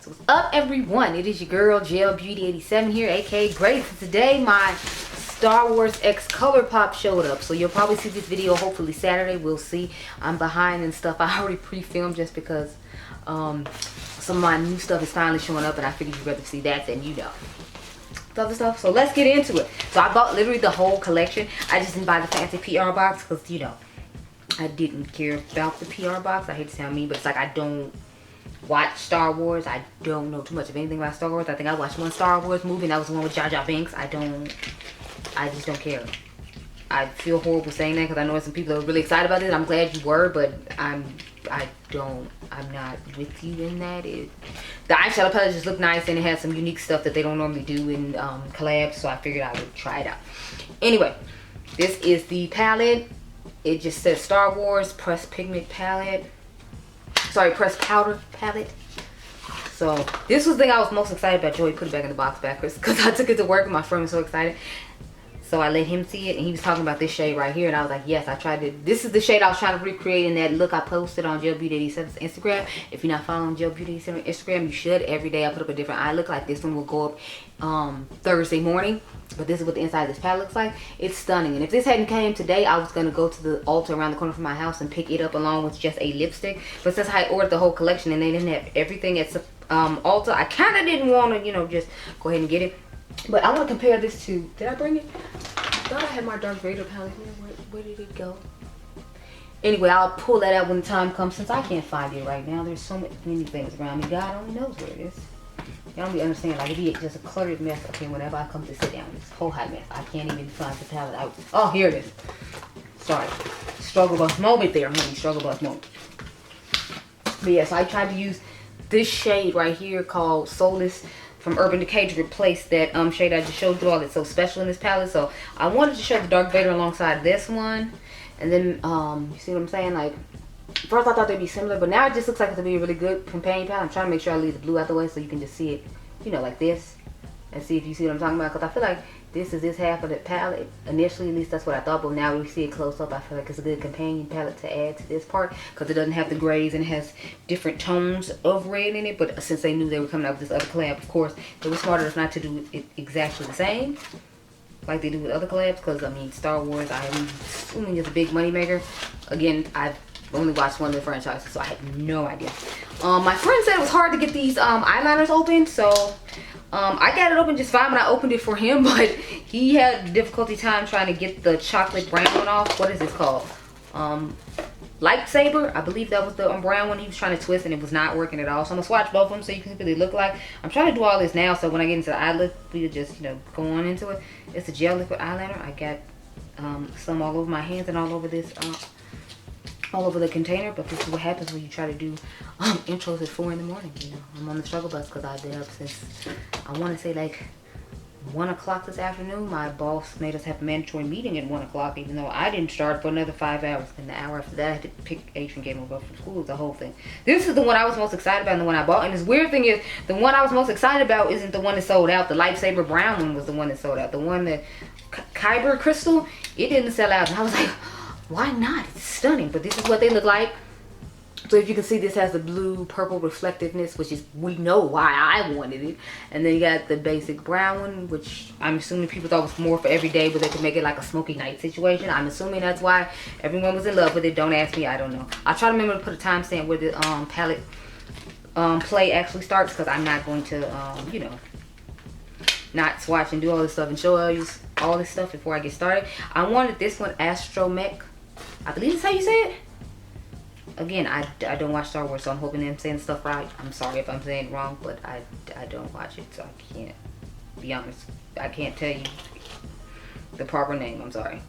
What's up, everyone? It is your girl Gel Beauty 87 here, aka Grace. Today my Star Wars X Colourpop showed up, so you'll probably see this video hopefully Saturday. We'll see. I'm behind and stuff. I already pre-filmed just because some of my new stuff is finally showing up, and I figured you'd rather see that than the other stuff. So let's get into it. So I bought literally the whole collection. I just didn't buy the fancy PR box because I didn't care about the PR box. I hate to sound mean, but it's like I don't watch Star Wars. I don't know too much of anything about Star Wars. I think I watched one Star Wars movie, and that was the one with Jar Jar Binks. I just don't care. I feel horrible saying that because I know some people are really excited about it. I'm glad you were, but I'm not with you in that. The eyeshadow palette just looked nice, and it has some unique stuff that they don't normally do in collabs, so I figured I would try it out. Anyway, this is the palette. It just says Star Wars pressed pigment palette. Sorry, pressed powder palette. So this was the thing I was most excited about. Joey put it back in the box backwards because I took it to work and my friend was so excited. So I let him see it, and he was talking about this shade right here, and I was like, yes, I tried it. This is the shade I was trying to recreate in that look I posted on Gel Beauty 87's Instagram. If you're not following Gel Beauty 87 Instagram, you should. Every day I put up a different eye look. Like this one will go up Thursday morning, but this is what the inside of this palette looks like. It's stunning, and if this hadn't came today, I was gonna go to the Ulta around the corner from my house and pick it up along with just a lipstick. But since I ordered the whole collection and they didn't have everything at Ulta, I kind of didn't want to, just go ahead and get it. But I want to compare this to, did I bring it? I thought I had my Darth Vader palette here. Where did it go? Anyway, I'll pull that out when the time comes, since I can't find it right now. There's so many things around me. God only knows where it is. Y'all don't be understand. Like, it'd be just a cluttered mess. Okay, whenever I come to sit down, this whole hot mess. I can't even find the palette out. Oh, here it is. Sorry. Struggle bus moment there, honey. Struggle bus moment. But yes, I tried to use this shade right here called Soulless from Urban Decay to replace that shade I just showed you all that's so special in this palette. So I wanted to show the Darth Vader alongside this one, and then you see what I'm saying? Like, first I thought they'd be similar, but now it just looks like it's gonna be a really good companion palette. I'm trying to make sure I leave the blue out the way so you can just see it, like this, and see if you see what I'm talking about. Because I feel like this is this half of the palette. Initially, at least that's what I thought, but now we see it close up, I feel like it's a good companion palette to add to this part because it doesn't have the grays and it has different tones of red in it. But since they knew they were coming out with this other collab, of course, they were smart enough not to do it exactly the same like they do with other collabs, because I mean, Star Wars, I'm assuming, is a big money maker. Again, I've only watched one of the franchises, so I had no idea. My friend said it was hard to get these eyeliners open, so I got it open just fine when I opened it for him, but he had a difficulty time trying to get the chocolate brown one off. What is this called? Lightsaber. I believe that was the brown one he was trying to twist, and it was not working at all. So I'm gonna swatch both of them so you can see what they look like. I'm trying to do all this now, so when I get into the eye look, we'll just go on into it. It's a gel liquid eyeliner. I got some all over my hands and all over this all over the container, but this is what happens when you try to do intros at 4 in the morning. I'm on the struggle bus because I've been up since, I want to say, like 1 o'clock this afternoon. My boss made us have a mandatory meeting at 1 o'clock, even though I didn't start for another 5 hours. And the hour after that, I had to pick Adriangameover up from school. It was the whole thing. This is the one I was most excited about and the one I bought. And this weird thing is, the one I was most excited about isn't the one that sold out. The Lightsaber brown one was the one that sold out. The one that Kyber Crystal, it didn't sell out. And I was like, why not? It's stunning. But this is what they look like. So if you can see, this has the blue purple reflectiveness, which is, we know why I wanted it. And then you got the basic brown one, which I'm assuming people thought was more for every day, but they could make it like a smoky night situation. I'm assuming that's why everyone was in love with it. Don't ask me, I don't know. I'll try to remember to put a timestamp where the palette play actually starts, because I'm not going to not swatch and do all this stuff and show you all this stuff before I get started. I wanted this one, Astromech. I believe that's how you say it. Again, I don't watch Star Wars, so I'm hoping I'm saying stuff right. I'm sorry if I'm saying it wrong, but I don't watch it, so I can't be honest. I can't tell you the proper name. I'm sorry.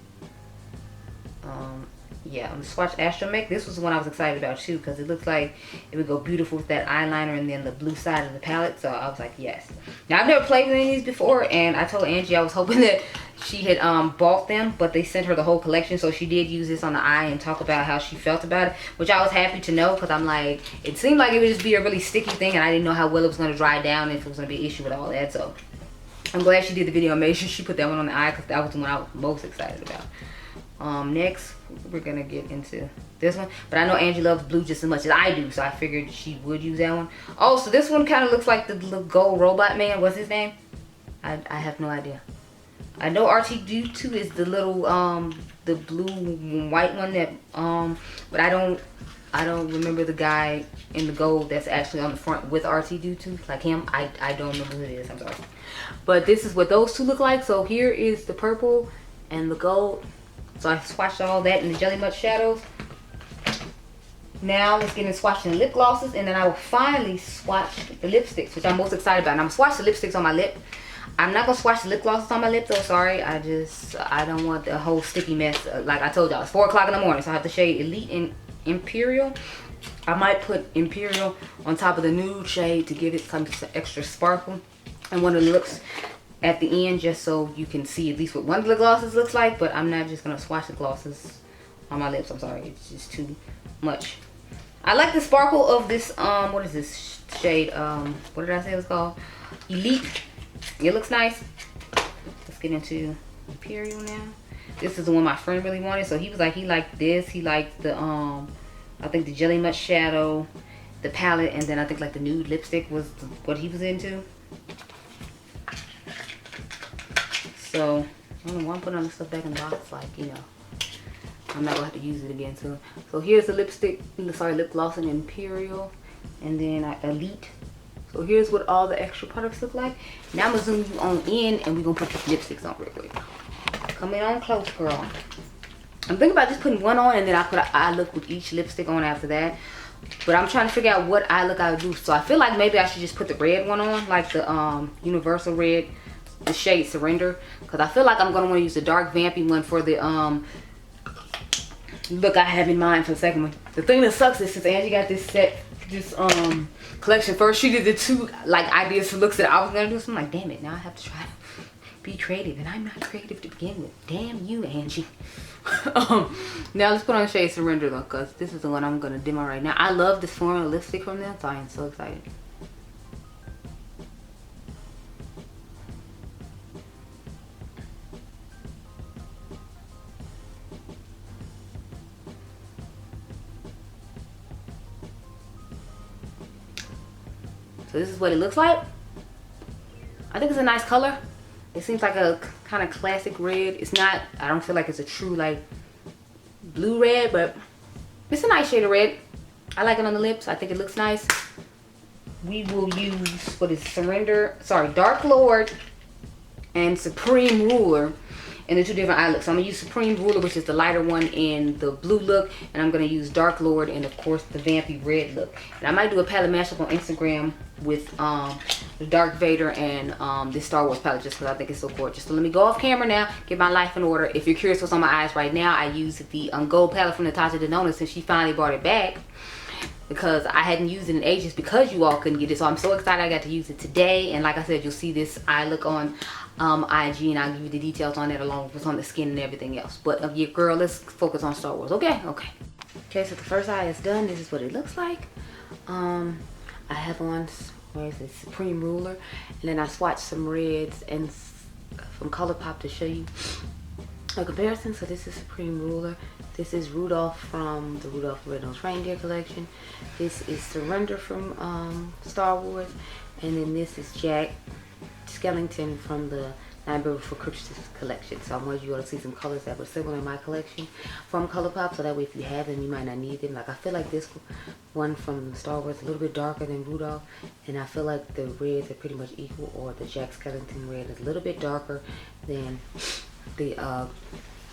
Yeah, I'm gonna swatch Astromech. This was the one I was excited about too, because it looks like it would go beautiful with that eyeliner and then the blue side of the palette. So I was like, yes. Now, I've never played with any of these before, and I told Angie I was hoping that she had bought them, but they sent her the whole collection, so she did use this on the eye and talk about how she felt about it, which I was happy to know, because I'm like, it seemed like it would just be a really sticky thing, and I didn't know how well it was going to dry down, and if it was going to be an issue with all that. So I'm glad she did the video and made sure she put that one on the eye, because that was the one I was most excited about. Next, we're gonna get into this one. But I know Angie loves blue just as much as I do, so I figured she would use that one. Oh, so this one kind of looks like the little gold robot man. What's his name? I have no idea. I know RT2 is the little the blue white one that but I don't remember the guy in the gold that's actually on the front with RT2 like him. I don't know who it is. I'm sorry. But this is what those two look like. So here is the purple and the gold. So I swatched all that in the Jelly Much shadows. Now let's get into swatching the lip glosses, and then I will finally swatch the lipsticks, which I'm most excited about. And I'm gonna swatch the lipsticks on my lip. I'm not gonna swatch the lip glosses on my lip though, sorry. I don't want the whole sticky mess. Like I told y'all, it's 4 o'clock in the morning, so I have the shade Elite and Imperial. I might put Imperial on top of the nude shade to give it some extra sparkle. And one of the looks at the end, just so you can see at least what one of the glosses looks like. But I'm not just gonna swatch the glosses on my lips. I'm sorry, it's just too much. I like the sparkle of this what is this shade? What did I say it was called? Elite. It looks nice. Let's get into Imperial now. This is the one my friend really wanted, so he was like, he liked this. He liked the I think the Jelly Much shadow, the palette, and then I think like the nude lipstick was what he was into. So I don't know why I'm putting all this stuff back in the box, like, you know, I'm not gonna have to use it again soon. So here's the lipstick, sorry, lip gloss in Imperial, and then Elite. So here's what all the extra products look like. Now I'm gonna zoom you on in, and we're gonna put these lipsticks on real quick. Come in on close, girl. I'm thinking about just putting one on, and then I put an eye look with each lipstick on after that. But I'm trying to figure out what eye look I would do. So I feel like maybe I should just put the red one on, like the universal red, the shade Surrender, because I feel like I'm gonna want to use the dark vampy one for the look I have in mind for the second one. The thing that sucks is since Angie got this set, this collection first, she did the two like ideas for looks that I was gonna do. So I'm like, damn it, now I have to try to be creative, and I'm not creative to begin with. Damn you, Angie. Now let's put on the shade Surrender though, because this is the one I'm gonna demo right now. I love this formula lipstick from them, so I am so excited. So this is what it looks like. I think it's a nice color. It seems like a kind of classic red. It's not, I don't feel like it's a true like blue red, but it's a nice shade of red. I like it on the lips. I think it looks nice. We will use, what is Surrender, sorry, Dark Lord and Supreme Ruler in the two different eye looks. So I'm gonna use Supreme Ruler, which is the lighter one in the blue look, and I'm gonna use Dark Lord and of course the vampy red look. And I might do a palette mashup on Instagram with the Dark Vader and this Star Wars palette, just because I think it's so gorgeous. So let me go off camera now, get my life in order. If you're curious what's on my eyes right now, I use the gold palette from Natasha Denona since she finally brought it back, because I hadn't used it in ages because you all couldn't get it. So I'm so excited I got to use it today. And like I said, you'll see this eye look on IG, and I'll give you the details on it along with what's on the skin and everything else. But yeah, girl, let's focus on Star Wars. Okay, so the first eye is done. This is what it looks like. I have on, where is it, Supreme Ruler, and then I swatched some reds and from Colourpop to show you a comparison. So this is Supreme Ruler. This is Rudolph from the Rudolph the Red-Nosed Reindeer collection. This is Surrender from Star Wars, and then this is Jack Skellington from the Nightmare Before Christmas collection. So I wanted you all to see some colors that were similar in my collection from Colourpop, so that way if you have them, you might not need them. Like I feel like this one from Star Wars is a little bit darker than Rudolph, and I feel like the reds are pretty much equal, or the Jack Skellington red is a little bit darker than the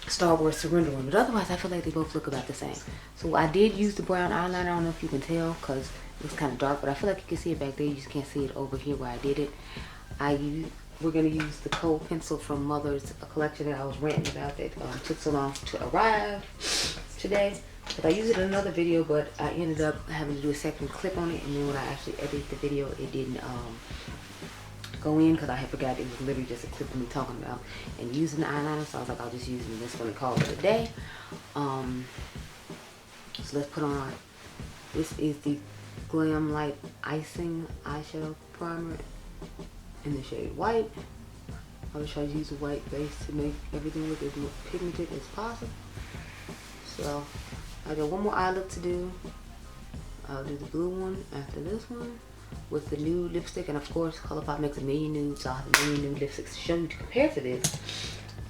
Star Wars Surrender one. But otherwise, I feel like they both look about the same. So I did use the brown eyeliner. I don't know if you can tell because it's kind of dark, but I feel like you can see it back there. You just can't see it over here where I did it. We're going to use the cold pencil from Mother's collection that I was ranting about that took so long to arrive today. But I used it in another video, but I ended up having to do a second clip on it, and then when I actually edited the video, it didn't go in because I had forgot it was literally just a clip of me talking about and using the eyeliner. So I was like, I'll just use this one and call it a day. So let's put on, this is the Glam Light Icing Eyeshadow Primer in the shade White. I will try to use a white base to make everything look as more pigmented as possible. So I got one more eye look to do. I'll do the blue one after this one with the nude lipstick, and of course Colourpop makes a million nudes, so I'll have a million nude lipsticks to show you to compare to this,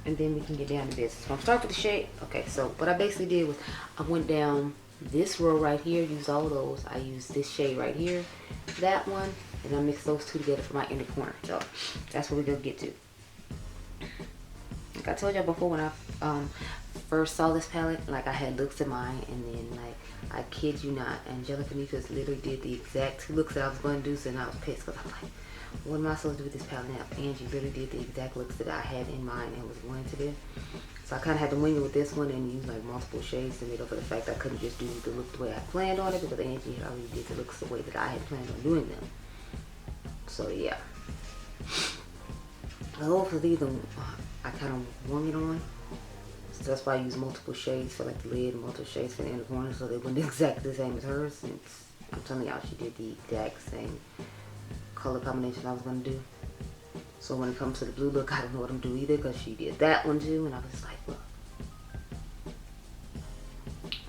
and then we can get down to business. So I'm starting with the shade. Okay, so what I basically did was I went down this row right here, used all those. I used this shade right here, that one, and I mixed those two together for my inner corner. So that's what we're gonna get to. Like I told y'all before, when I first saw this palette, like I had looks in mine, and then like I kid you not, Angelica Nicholas literally did the exact two looks that I was going to do, so then I was pissed because I'm like, what am I supposed to do with this palette now? Angie literally did the exact looks that I had in mind and was going to do. So I kind of had to wing it with this one and use like multiple shades to make up for the fact that I couldn't just do the look the way I planned on it, because Angie had already did the looks the way that I had planned on doing them. So yeah. Hopefully these I kind of wung it on. So that's why I use multiple shades for like the lid and multiple shades for the inner corner, so they wouldn't exactly the same as hers, since I'm telling y'all she did the exact same color combination I was going to do. So when it comes to the blue look, I don't know what I'm doing either, because she did that one too, and I was like, look.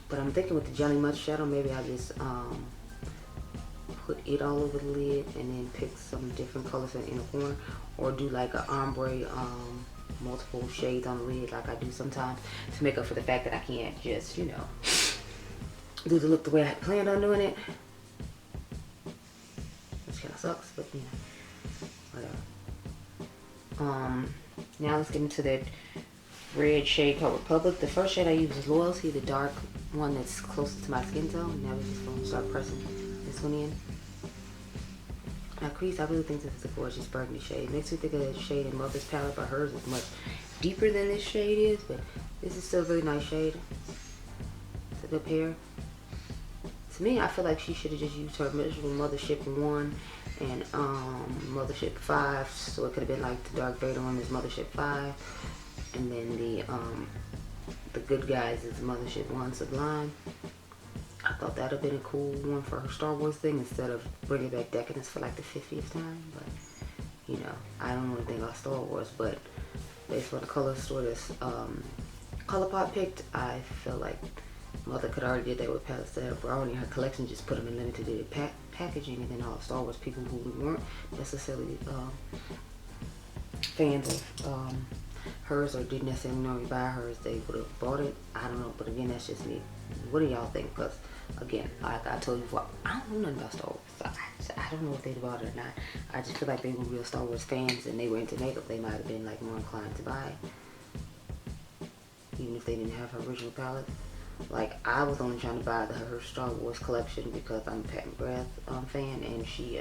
But I'm thinking with the Jelly Much shadow, maybe I just put it all over the lid and then pick some different colors in the inner corner, or do like an ombre multiple shades on the lid like I do sometimes, to make up for the fact that I can't just, you know, do the look the way I had planned on doing it, which kind of sucks, but you know, whatever. Now let's get into that red shade called Republic. The first shade I used is Loyalty, the dark one that's closest to my skin tone. Now we're just going to start pressing this one in. Now crease, I really think this is a gorgeous burgundy shade. It makes me think of that shade in Mother's palette, but hers is much deeper than this shade is, but this is still a really nice shade. It's a good pair. To me, I feel like she should have just used her miserable Mothership 1 and Mothership 5, so it could have been like the Dark Vader one is Mothership 5, and then the Good Guys is Mothership 1 Sublime. I thought that would have been a cool one for her Star Wars thing, instead of bringing back Decadence for like the 50th time. But you know, I don't know anything about Star Wars, but based on the color store that's Colourpop picked, I feel like Mother could already did that with palettes that were already in her collection, just put them in limited packaging, and then all Star Wars people who weren't necessarily fans of hers, or didn't necessarily know you buy hers, they would have bought it. I don't know, but again, that's just me. What do y'all think? Because again, like I told you before, I don't know nothing about Star Wars. So I don't know if they bought it or not. I just feel like they were real Star Wars fans and they were into makeup. They might have been like more inclined to buy it, even if they didn't have her original palette. Like I was only trying to buy her Star Wars collection because I'm a Pat McGrath fan, and she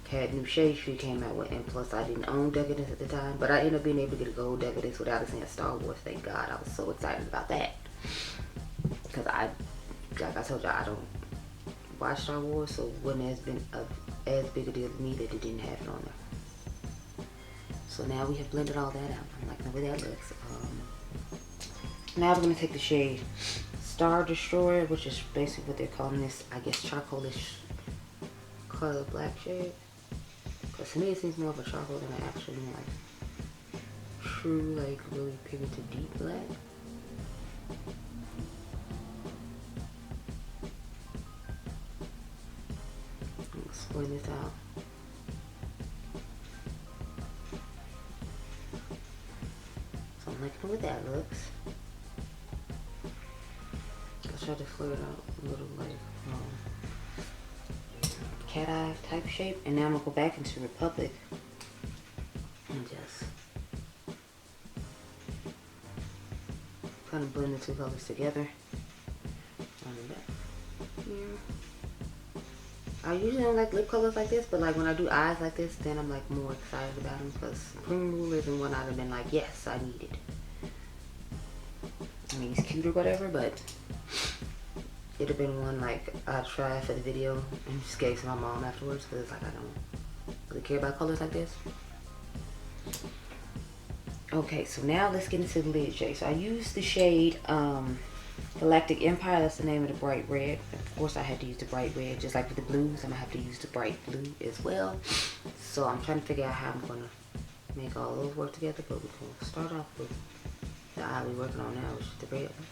had new shades she came out with, and plus I didn't own Decadence at the time, but I ended up being able to get a gold Decadence without it saying Star Wars. Thank God. I was so excited about that, because like I told you, I don't watch Star Wars, so it wouldn't have been as big a deal to me that it didn't have it on there. So now we have blended all that out. I'm like, the way that looks. Now we're going to take the shade Star Destroyer, which is basically what they're calling this, I guess, charcoalish color black shade. Because to me it seems more of a charcoal than an actually like true, like really pigmented deep black. Let's point this out. So I'm liking what that looks. Try to flare it out a little, like cat eye type shape, and now I'm gonna go back into Republic and just kind of blend the two colors together on the back here. I usually don't like lip colors like this, but like when I do eyes like this, then I'm like more excited about them, because Supreme Rule isn't one I'd have been like, yes, I need it. I mean, he's cute or whatever, but it'd have been one like I'd try for the video and just gave to my mom afterwards, because like I don't really care about colors like this. Okay, so now let's get into the lid shade. So I used the shade Galactic Empire. That's the name of the bright red. Of course I had to use the bright red, just like with the blues. I'm gonna have to use the bright blue as well. So I'm trying to figure out how I'm gonna make all those work together, but we're gonna start off with the eye we're working on now, which is the red one.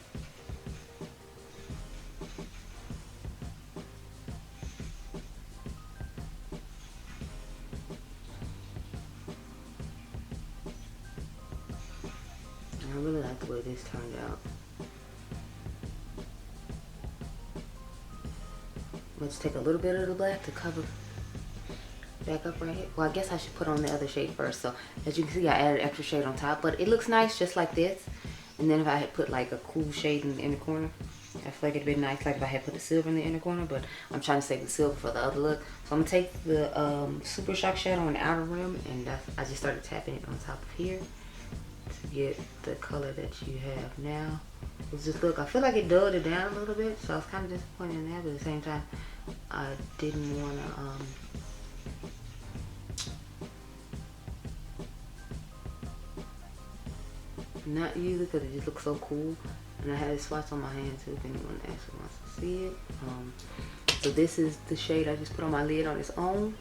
this turned out. Let's take a little bit of the black to cover back up right here. Well, I guess I should put on the other shade first. So as you can see, I added extra shade on top, but it looks nice just like this. And then if I had put like a cool shade in the inner corner, I feel like it'd been nice like if I had put the silver in the inner corner, but I'm trying to save the silver for the other look. So I'm gonna take the Super Shock shadow on the outer rim, and I just started tapping it on top of here to get the color that you have now. It's just look, I feel like it dulled it down a little bit, so I was kind of disappointed in that, but at the same time, I didn't want to not use it because it just looks so cool. And I had it swatched on my hand too if anyone actually wants to see it. So this is the shade I just put on my lid on its own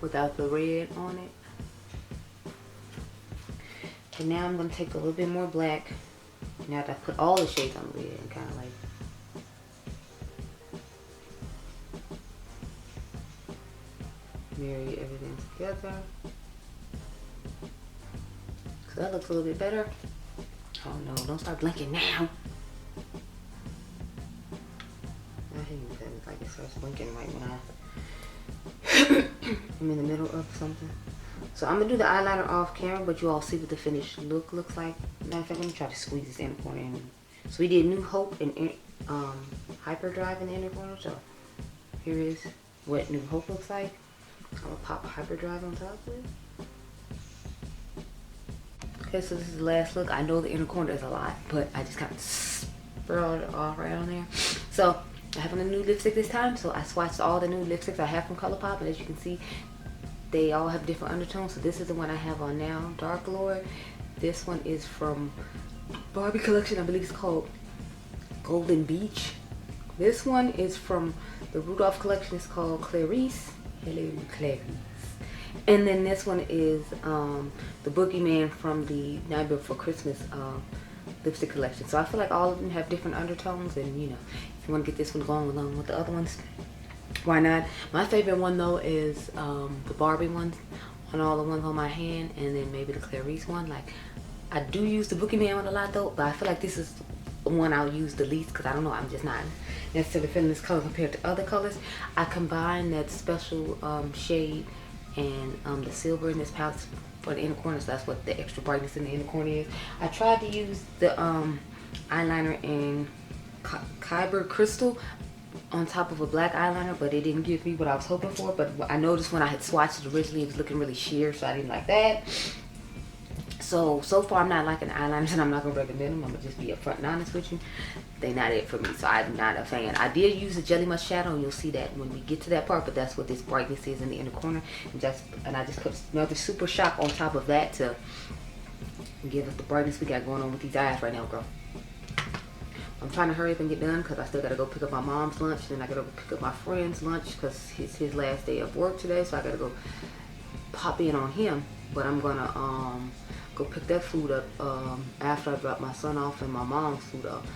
without the red on it. And now I'm going to take a little bit more black. Now that I put all the shades on the lid and kind of like marry everything together. So that looks a little bit better. Oh no, don't start blinking now. I hate when it like it starts blinking right when I'm in the middle of something. So I'm gonna do the eyeliner off camera, but you all see what the finished look looks like. Matter of fact, let me try to squeeze this inner corner in. So we did New Hope and Hyperdrive in the inner corner. So here is what New Hope looks like. I'm gonna pop Hyperdrive on top of it. Okay, so this is the last look. I know the inner corner is a lot, but I just kind of sprawled it off right on there. So I have on a new lipstick this time, so I swatched all the new lipsticks I have from Colourpop, and as you can see, they all have different undertones. So this is the one I have on now, Dark Lord. This one is from Barbie collection. I believe it's called Golden Beach. This one is from the Rudolph collection. It's called Clarice. Hello, Clarice. And then this one is the Boogeyman from the Night Before Christmas lipstick collection. So I feel like all of them have different undertones, and you know, if you want to get this one going along with the other ones, why not? My favorite one though is the Barbie ones on all the ones on my hand, and then maybe the Clarice one. Like, I do use the Boogeyman one a lot though, but I feel like this is the one I'll use the least because I don't know, I'm just not necessarily feeling this color compared to other colors. I combine that special shade and the silver in this palette for the inner corner, so that's what the extra brightness in the inner corner is. I tried to use the eyeliner in Kyber Crystal on top of a black eyeliner, but it didn't give me what I was hoping for. But I noticed when I had swatched it originally, it was looking really sheer, so I didn't like that. So far I'm not liking the eyeliners, and I'm not going to recommend them. I'm going to just be upfront and honest with you. They're not it for me, so I'm not a fan. I did use a Jelly Mush shadow, and you'll see that when we get to that part, but that's what this brightness is in the inner corner. And I just put another Super Shock on top of that to give us the brightness we got going on with these eyes right now, girl. I'm trying to hurry up and get done because I still got to go pick up my mom's lunch, and then I got to go pick up my friend's lunch because it's his last day of work today, so I got to go pop in on him. But I'm going to go pick that food up after I drop my son off and my mom's food off.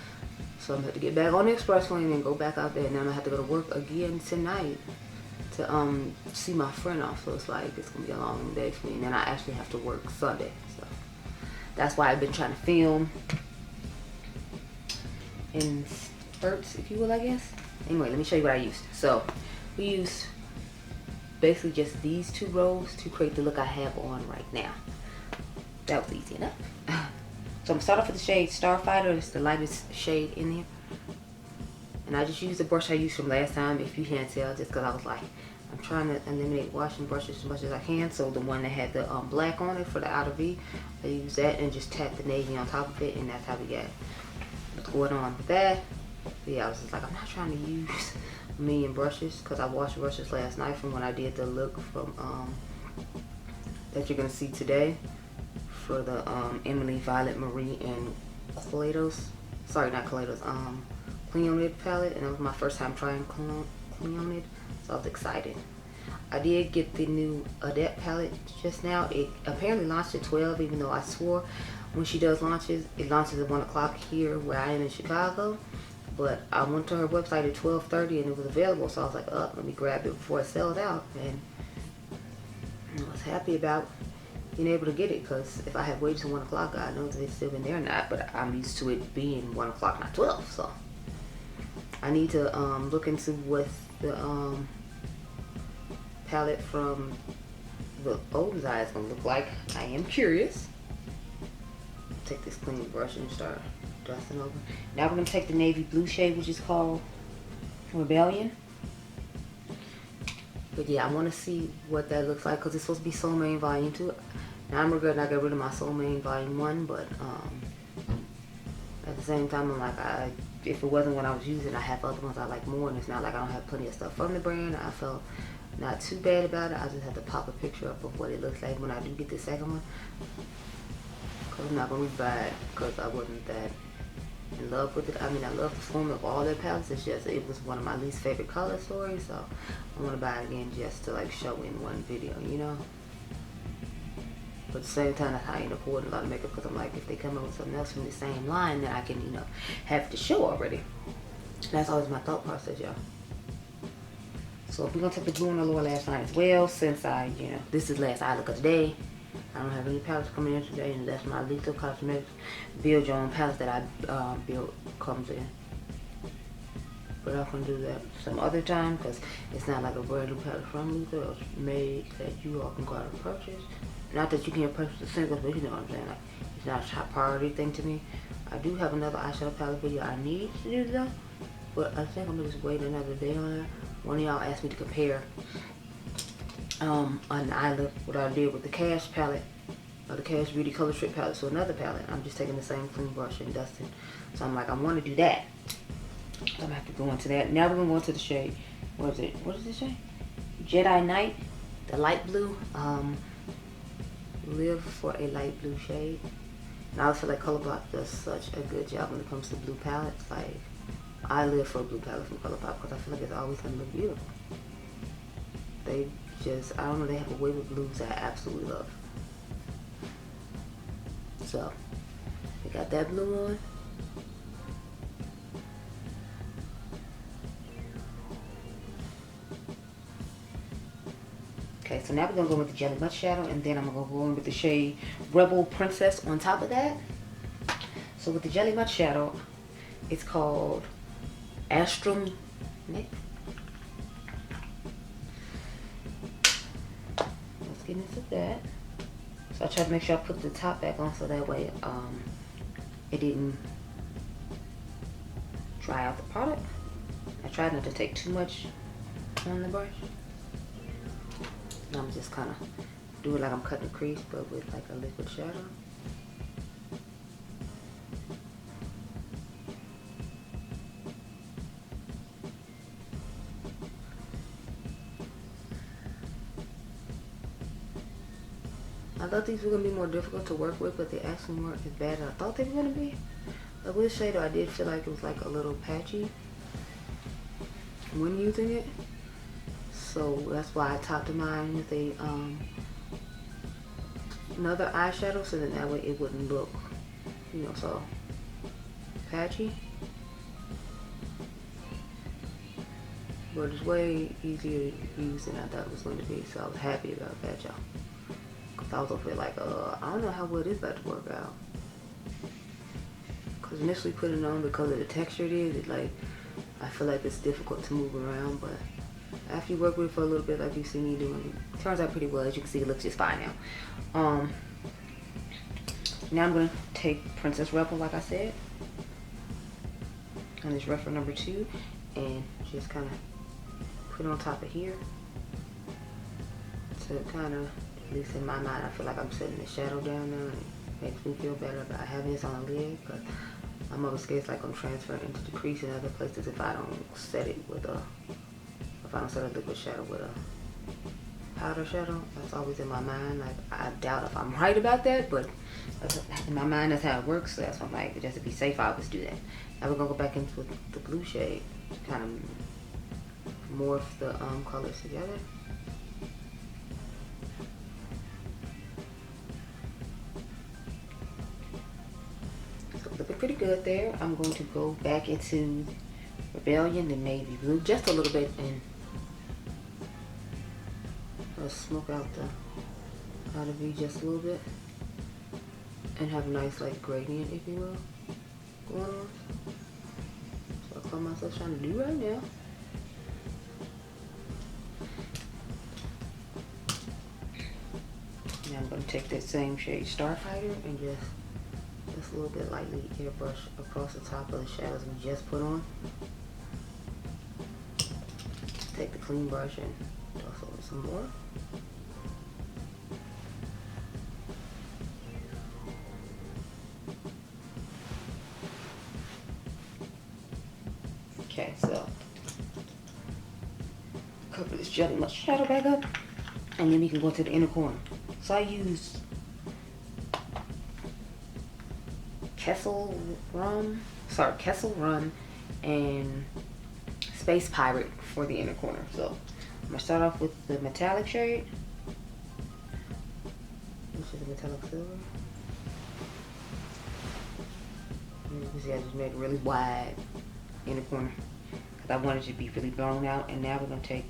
So I'm going to have to get back on the expressway and then go back out there, and then I have to go to work again tonight to see my friend off. So it's like, it's going to be a long day for me, and then I actually have to work Sunday. So that's why I've been trying to film in spurts, if you will, I guess. Anyway, let me show you what I used. So we used basically just these two rows to create the look I have on right now. That was easy enough. So I'm gonna start off with the shade Starfighter. It's the lightest shade in there. And I just used the brush I used from last time, if you can't tell, just because I was like, I'm trying to eliminate washing brushes as much as I can. So the one that had the black on it for the outer V, I used that and just tapped the navy on top of it, and that's how we got what's going on with that. Yeah, I was just like, I'm not trying to use a million brushes because I washed brushes last night from when I did the look from that you're gonna see today for the Emily, Violet, Marie, and Cleonid palette, and it was my first time trying Cleonid, so I was excited. I did get the new Adept palette just now. It apparently launched at 12, even though I swore when she does launches, it launches at 1 o'clock here where I am in Chicago. But I went to her website at 12:30 and it was available, so I was like, oh, let me grab it before it sells out. And I was happy about being able to get it, because if I had waited till 1 o'clock, God knows if it's still been there or not, but I'm used to it being 1 o'clock, not 12, so I need to look into what the palette from the Old Eye is gonna look like. I am curious. Take this clean brush and start dusting over. Now we're gonna take the navy blue shade, which is called Rebellion. But yeah, I want to see what that looks like, because it's supposed to be Soul Main Volume 2. Now I'm regretting I got rid of my Soul Main Volume 1, but at the same time, I'm like, if it wasn't what I was using, I have other ones I like more, and it's not like I don't have plenty of stuff from the brand. I felt not too bad about it. I just have to pop a picture up of what it looks like when I do get the second one, because I'm not going to rebuy it, because I wasn't that in love with it. I mean, I love the form of all their palettes. It's just, it was one of my least favorite color stories, so I want to buy it again just to like show in one video, you know. But at the same time, I ain't affording a lot of makeup, because I'm like, if they come up with something else from the same line, then I can, you know, have to show already. That's always my thought process, y'all. So we're gonna take the blue on the lower lash line as well, since you know, this is last eye look of the day. I don't have any palettes coming in today, and that's my Lethal Cosmetics Build Your Own palette that I built comes in. But I'm gonna do that some other time, because it's not like a brand new palette from Lethal. It was made that you all can go out and purchase. Not that you can't purchase the singles, but you know what I'm saying. Like, it's not a top priority thing to me. I do have another eyeshadow palette video I need to do though, but I think I'm gonna just wait another day on that. One of y'all asked me to compare an eye look, what I did with the Cash palette, or the Cash Beauty Color Strip palette, to another palette. I'm just taking the same clean brush and dusting. So I'm like, I want to do that. So I'm gonna have to go into that. Now we're gonna go into the shade. What is it? What is this shade? Jedi Night, the light blue. Live for a light blue shade. And I feel like Colourpop does such a good job when it comes to blue palettes. Like, I live for a blue palette from Colourpop, because I feel like it's always gonna look beautiful. They just, I don't know, they have a way with blues that I absolutely love. So, we got that blue on. Okay, so now we're gonna go with the Jelly Much Shadow, and then I'm gonna go in with the shade Rebel Princess on top of that. So with the Jelly Much Shadow, it's called Astrum Nick. Let's get into that. So I tried to make sure I put the top back on, so that way it didn't dry out the product. I tried not to take too much on the brush. I'm just kind of do it like I'm cutting a crease, but with like a liquid shadow. I thought these were going to be more difficult to work with, but they actually weren't as bad as I thought they were going to be. Like with shadow, I did feel like it was like a little patchy when using it. So that's why I topped mine with a another eyeshadow, so then that way it wouldn't look, you know, so patchy. But it's way easier to use than I thought it was going to be, so I was happy about that, y'all. Cause I was over here like, I don't know how well this about to work out. Cause initially putting it on, because of the texture it is, it like, I feel like it's difficult to move around, but after you work with it for a little bit, like you see me doing, it turns out pretty well. As you can see, it looks just fine now. Now I'm gonna take Princess Rebel, like I said, on this reference number 2, and just kind of put it on top of here to kind of, at least in my mind, I feel like I'm setting the shadow down now, and it makes me feel better about having this on the lid, because I'm always scared it's like I'm transferring into the crease in other places if I don't set it with a, if I don't set a liquid shadow with a powder shadow. That's always in my mind. Like, I doubt if I'm right about that, but in my mind that's how it works. So that's why I'm like, just to be safe, I always do that. Now we're gonna go back into the blue shade to kind of morph the colors together. So looking pretty good there. I'm going to go back into Rebellion, the navy blue, just a little bit, and smoke out the Try to be just a little bit. And have a nice like gradient, if you will, going on. So I call myself trying to do right now. Now I'm going to take that same shade Starfighter and just a little bit lightly airbrush across the top of the shadows we just put on. Take the clean brush and toss over some more. Okay, so cover this jelly much shadow back up, and then we can go to the inner corner. So I use Kessel Rum and Space Pirate for the inner corner. So I'm gonna start off with the metallic shade, which is a metallic silver. And you can see I just made it really wide in the corner because I wanted it to be really blown out. And now we're going to take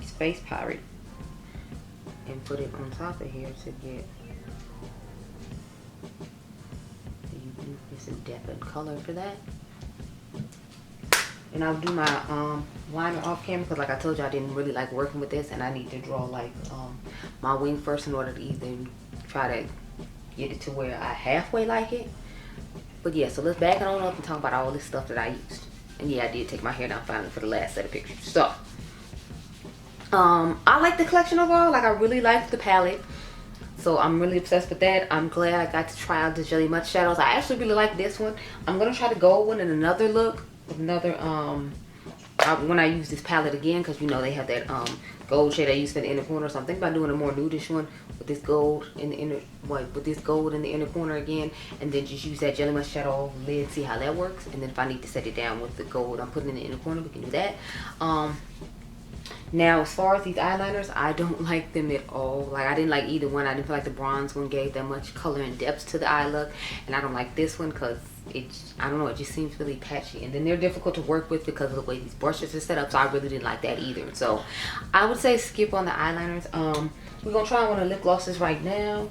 Space Pirate and put it on top of here to get some depth and color for that. And I'll do my liner off camera because, like I told you, I didn't really like working with this, and I need to draw like my wing first in order to either try to get it to where I halfway like it. But yeah, so let's back it on up and talk about all this stuff that I used. And yeah, I did take my hair down finally for the last set of pictures. So I like the collection overall. Like, I really like the palette, so I'm really obsessed with that. I'm glad I got to try out the Jelly Much shadows. I actually really like this one. I'm gonna try the gold one in another look, another when I use this palette again, because you know they have that gold shade I used in the inner corner. So I'm thinking about doing a more nudish one with this gold in the inner corner again, and then just use that Jelly Much shadow over the lid, see how that works. And then if I need to set it down with the gold I'm putting in the inner corner, we can do that. Now, as far as these eyeliners, I don't like them at all. Like, I didn't like either one. I didn't feel like the bronze one gave that much color and depth to the eye look. And I don't like this one because it's, I don't know, it just seems really patchy. And then they're difficult to work with because of the way these brushes are set up. So I really didn't like that either. So I would say skip on the eyeliners. We're going to try one of the lip glosses right now.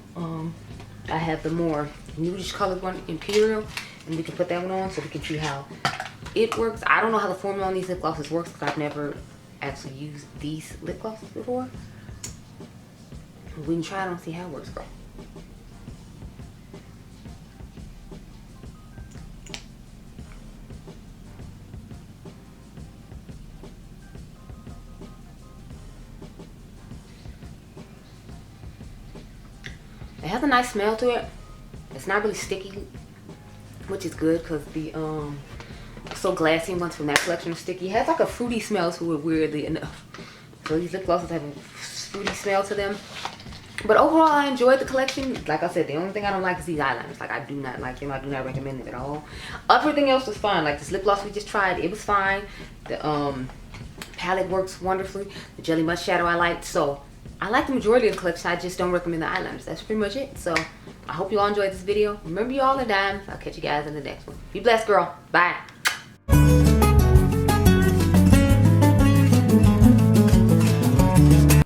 I have the more nudish colored one, Imperial. And we can put that one on so we can see how it works. I don't know how the formula on these lip glosses works because I've never actually used these lip glosses before. We can try it and see how it works, girl. It has a nice smell to it. It's not really sticky, which is good because the So Glassy ones from that collection are sticky. It has like a fruity smell to it, weirdly enough. So these lip glosses have a fruity smell to them. But overall, I enjoyed the collection. Like I said, the only thing I don't like is these eyeliners. Like, I do not like them. I do not recommend them at all. Everything else was fine. Like this lip gloss we just tried, it was fine. The palette works wonderfully. The Jelly Much shadow I liked. So I like the majority of the collection. I just don't recommend the eyeliners. That's pretty much it. So I hope you all enjoyed this video. Remember, you all are dimes. I'll catch you guys in the next one. Be blessed, girl. Bye.